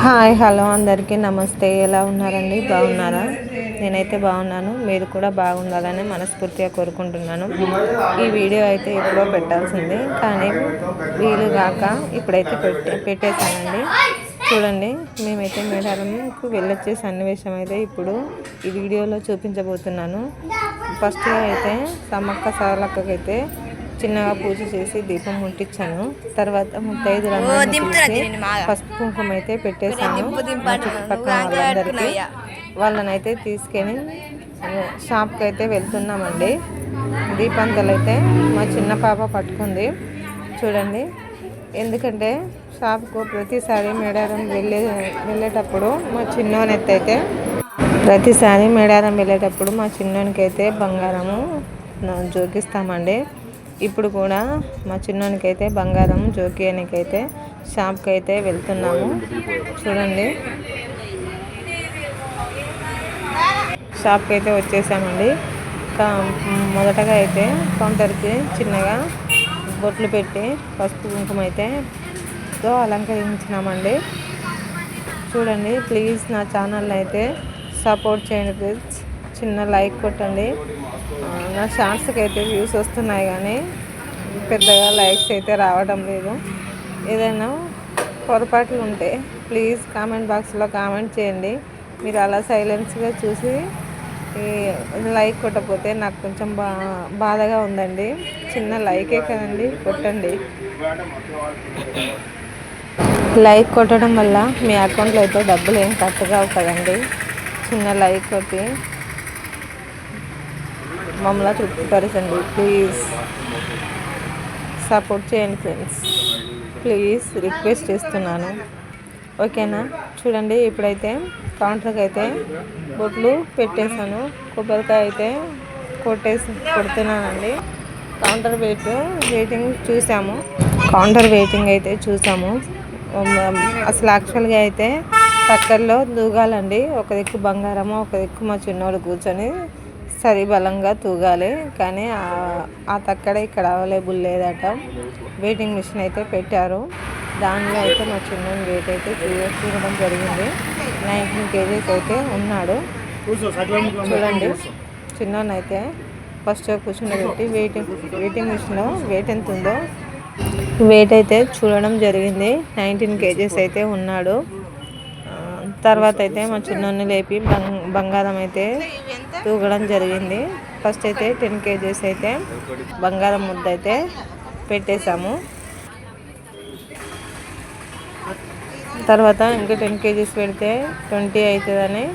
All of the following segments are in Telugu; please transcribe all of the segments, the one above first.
హాయ్ హలో అందరికీ నమస్తే. ఎలా ఉన్నారండి? బాగున్నారా? నేనైతే బాగున్నాను. మీరు కూడా బాగుండాలని మనస్ఫూర్తిగా కోరుకుంటున్నాను. ఈ వీడియో అయితే ఎప్పుడో పెట్టాల్సింది, కానీ వీలు కాక ఇప్పుడైతే పెట్టేశానండి. చూడండి, మేమైతే మేడారంకు వెళ్ళొచ్చే సన్నివేశం అయితే ఇప్పుడు ఈ వీడియోలో చూపించబోతున్నాను. ఫస్ట్గా అయితే సమ్మక్క సారలక్కకైతే చిన్నగా పూజ చేసి దీపం ముట్టించాను. తర్వాత ముత్తైదులందరినీ పిలిచి పసుపు కుంకుమ అయితే పెట్టేశాను. మా చుట్టుపక్కల వాళ్ళందరికీ వాళ్ళనైతే తీసుకొని షాప్కి అయితే వెళ్తున్నామండి. దీపాంతలు అయితే మా చిన్న పాప పట్టుకుంది. ఎందుకంటే షాప్కు ప్రతిసారి మేడారం వెళ్ళేటప్పుడు మా చిన్నోనికైతే బంగారము జోకిస్తామండి. ఇప్పుడు కూడా మా చిన్నోనికైతే బంగారం జోకియానికైతే షాప్కి అయితే వెళ్తున్నాము. చూడండి, షాప్కి అయితే వచ్చేసామండి. మొదటగా అయితే కౌంటర్కి చిన్నగా బొట్లు పెట్టి పసుపు కుంకుమ అయితే అలంకరించినామండి. చూడండి, ప్లీజ్ నా ఛానల్ అయితే సపోర్ట్ చేయండి ప్లీజ్. చిన్న లైక్ కొట్టండి. నా షార్ట్స్కి అయితే వ్యూస్ వస్తున్నాయి, కానీ పెద్దగా లైక్స్ అయితే రావడం లేదు. ఏదైనా పొరపాట్లు ఉంటే ప్లీజ్ కామెంట్ బాక్స్లో కామెంట్ చేయండి. మీరు అలా సైలెన్స్గా చూసి లైక్ కొట్టకపోతే నాకు కొంచెం బాధగా ఉందండి. చిన్న లైకే కదండి, కొట్టండి. లైక్ కొట్టడం వల్ల మీ అకౌంట్లో అయితే డబ్బులు ఏం కట్ కావు కదండి. చిన్న లైక్ కొట్టి మమ్మల్ని తృప్తిపరచండి. ప్లీజ్ సపోర్ట్ చేయండి ఫ్రెండ్స్. ప్లీజ్ రిక్వెస్ట్ చేస్తున్నాను, ఓకేనా? చూడండి, ఇప్పుడైతే కౌంటర్కి అయితే బొట్లు పెట్టేశాను. కొబ్బరికాయ అయితే కొడుతున్నానండి. కౌంటర్ వెయిటింగ్ అయితే చూసాము. అసలు యాక్చువల్గా అయితే టక్కర్లో దూగాలండి. ఒక దిక్కు బంగారము, ఒక దిక్కు మా చిన్నోడు కూర్చొని సరి బలంగా తూగాలి, కానీ ఆ తక్కడ ఇక్కడ అవైలబుల్ లేదట. వెయిటింగ్ మిషన్ అయితే పెట్టారు. దానిలో అయితే మా చిన్నోని వెయిట్ అయితే చూడడం జరిగింది. 19 kgs అయితే ఉన్నాడు. చూడండి, చిన్నోని అయితే ఫస్ట్ కూర్చుండబెట్టి వెయిటింగ్ మిషన్లో వెయిట్ ఎంత ఉందో వెయిట్ అయితే చూడడం జరిగింది. 19 kgs అయితే ఉన్నాడు. తర్వాత అయితే మా చిన్నోని లేపి బంగారం అయితే తూగడం జరిగింది. ఫస్ట్ అయితే 10 kgs అయితే బంగారం ముద్ద అయితే పెట్టేశాము. తర్వాత ఇంకా 10 kgs పెడితే 20 అవుతుందని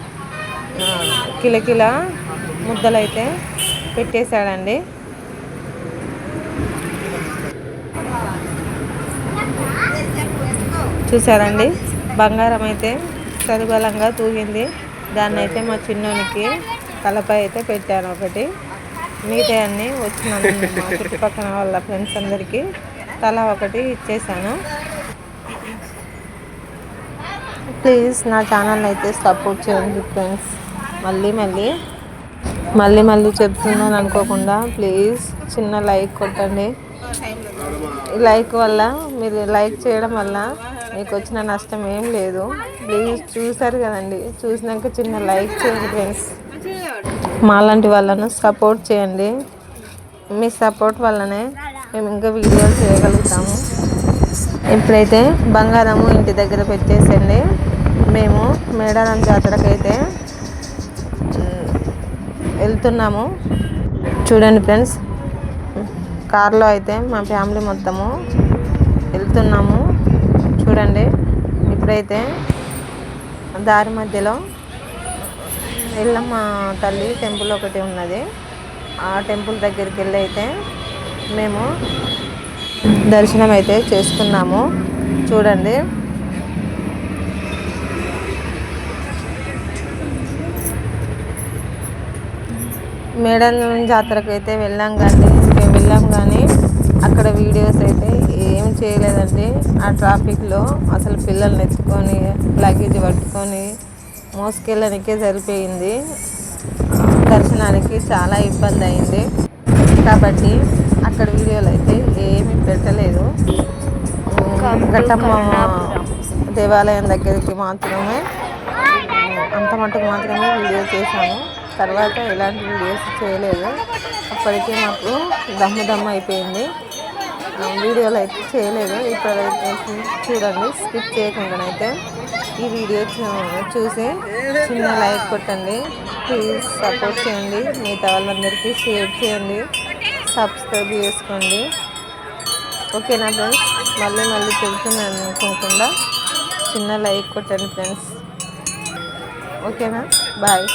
కిలకిల ముద్దలు అయితే పెట్టేశాడండి. చూసారండి, బంగారం అయితే సరిబలంగా తూగింది. దాన్ని అయితే మా చిన్నోనికి తలపై అయితే పెట్టాను ఒకటి. మిగతా అన్నీ వచ్చిన మా చుట్టుపక్కల వాళ్ళ ఫ్రెండ్స్ అందరికీ తల ఒకటి ఇచ్చేసాను. ప్లీజ్ నా ఛానల్ అయితే సపోర్ట్ చేయండి ఫ్రెండ్స్. మళ్ళీ చెప్తున్నాను అనుకోకుండా ప్లీజ్ చిన్న లైక్ కొట్టండి. మీరు లైక్ చేయడం వల్ల మీకు వచ్చిన నష్టం ఏం లేదు. ప్లీజ్ చూసారు కదండి, చూసినాక చిన్న లైక్ చేయండి ఫ్రెండ్స్. మాలాంటి వాళ్ళను సపోర్ట్ చేయండి. మీ సపోర్ట్ వల్లనే మేము ఇంకా వీడియోలు చేయగలుగుతాము. ఇప్పుడైతే బంగారము ఇంటి దగ్గర పెట్టేసండి. మేము మేడారం జాతరకైతే వెళ్తున్నాము. చూడండి ఫ్రెండ్స్, కార్లో అయితే మా ఫ్యామిలీ మొత్తము వెళ్తున్నాము. చూడండి, ఇప్పుడైతే దారి మధ్యలో ఎల్లమ్మ తల్లి టెంపుల్ ఒకటి ఉన్నది. ఆ టెంపుల్ దగ్గరికి వెళ్ళి అయితే మేము దర్శనం అయితే చేసుకున్నాము. చూడండి, మేడారం జాతరకు అయితే వెళ్ళాం కానీ అక్కడ వీడియోస్ అయితే ఏం చేయలేదండి. ఆ ట్రాఫిక్లో అసలు పిల్లల్ని ఎత్తుకొని లగేజ్ పట్టుకొని మోసుకెళ్ళడానికే సరిపోయింది. దర్శనానికి చాలా ఇబ్బంది అయింది. కాబట్టి అక్కడ వీడియోలు అయితే ఏమీ పెట్టలేదు. ఘట్టమ్మ దేవాలయం దగ్గరికి మాత్రమే అంత మటుకు మాత్రమే వీడియో చేశాను. తర్వాత ఎలాంటి వీడియోస్ చేయలేదు. అప్పటికే మాకు దమ్ము అయిపోయింది. వీడియోలు అయితే చేయలేదు. ఇప్పుడైతే చూడండి, స్కిప్ చేయకుండానైతే ఈ వీడియో చూసి చిన్న లైక్ కొట్టండి. ప్లీజ్ సపోర్ట్ చేయండి. మిగతా వాళ్ళందరికీ షేర్ చేయండి, సబ్స్క్రైబ్ చేసుకోండి. ఓకేనా ఫ్రెండ్స్? మళ్ళీ చెబుతున్నాను అనుకోకుండా చిన్న లైక్ కొట్టండి ఫ్రెండ్స్. ఓకేనా? బాయ్.